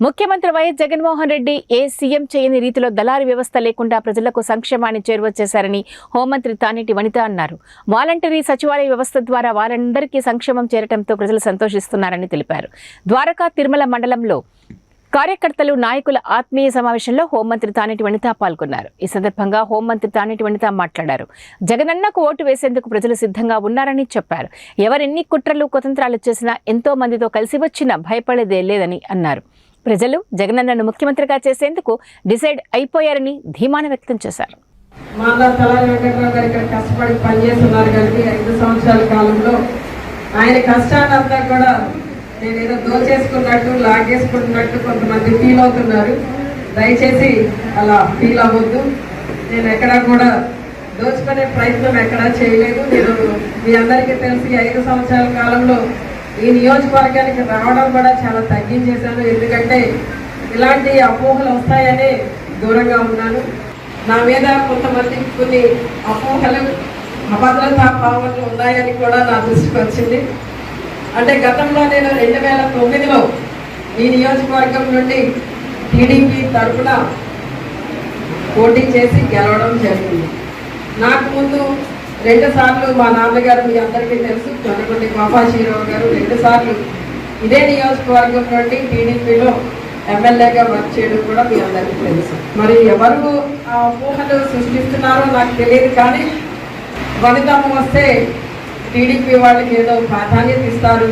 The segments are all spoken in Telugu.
ముఖ్యమంత్రి వైఎస్ జగన్మోహన్ రెడ్డి సీఎం చేయని రీతిలో దళారీ వ్యవస్థ లేకుండా ప్రజలకు సంక్షేమాన్ని చేరువచేశారని హోంమంత్రి తానేటి వనిత అన్నారు. వాలంటరీ సచివాలయ వ్యవస్థ ద్వారా వారందరికీ సంక్షేమం చేరటంతో ప్రజలు సంతోషిస్తున్నారని తెలిపారు. ద్వారకా తిరుమల మండలంలో కార్యకర్తలు నాయకుల ఆత్మీయ సమావేశంలో హోంమంత్రి తానేటి వనిత పాల్గొన్నారు. ఈ సందర్భంగా హోంమంత్రి తానేటి వనిత మాట్లాడారు. జగనన్నకు ఓటు వేసేందుకు ప్రజలు సిద్ధంగా ఉన్నారని చెప్పారు. ఎవరెన్ని కుట్రలు కుతంత్రాలు చేసినా ఎంతో మందితో కలిసి వచ్చినా భయపడేదే లేదని అన్నారు. ప్రజలు జగనన్నను ముఖ్యమంత్రిగా చేసేందుకు డిసైడ్ అయిపోయారని ధీమాను వ్యక్తం చేశారు. కష్టపడి పనిచేస్తున్నారు కలిపి 5 సంవత్సరాల కాలంలో ఆయన కష్టాన్నంతా కూడా నేనేదో దోచేసుకున్నట్టు లాగేసుకుంటున్నట్టు కొంతమంది ఫీల్ అవుతున్నారు. దయచేసి అలా ఫీల్ అవ్వద్దు. నేను ఎక్కడా కూడా దోచుకునే ప్రయత్నం ఎక్కడా చేయలేదు. నేను మీ అందరికీ తెలిసి 5 సంవత్సరాల కాలంలో ఈ నియోజకవర్గానికి రావడం కూడా చాలా తగ్గించేశాను. ఎందుకంటే ఇలాంటి అపోహలు వస్తాయని దూరంగా ఉన్నాను. నా మీద కొంతమంది కొన్ని అపోహలు అభద్రతా భావనలు ఉన్నాయని కూడా నా దృష్టికి వచ్చింది. అంటే గతంలో నేను 2009లో ఈ నియోజకవర్గం నుండి టీడీపీ తరఫున పోటీ చేసి గెలవడం జరిగింది. నాకు ముందు 2 సార్లు మా నాన్నగారు మీ అందరికీ తెలుసు, చొన్నకొండి పాపాశీరావు గారు 2 సార్లు ఇదే నియోజకవర్గం నుండి టీడీపీలో ఎమ్మెల్యేగా వర్క్ చేయడం కూడా మీ అందరికీ తెలుసు. మరి ఎవరు ఆ ఊహలు సృష్టిస్తున్నారో నాకు తెలియదు. కానీ వనితమ్మ వస్తే టీడీపీ వాళ్ళకి ఏదో ప్రాధాన్యత ఇస్తారు,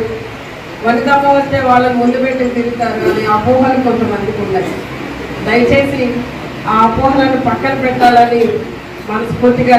వనితమ్మ వస్తే వాళ్ళని ముందు పెట్టి తిరుగుతారు అనే అపోహలు కొంతమందికి ఉన్నాయి. దయచేసి ఆ అపోహలను పక్కన పెట్టాలని మనస్ఫూర్తిగా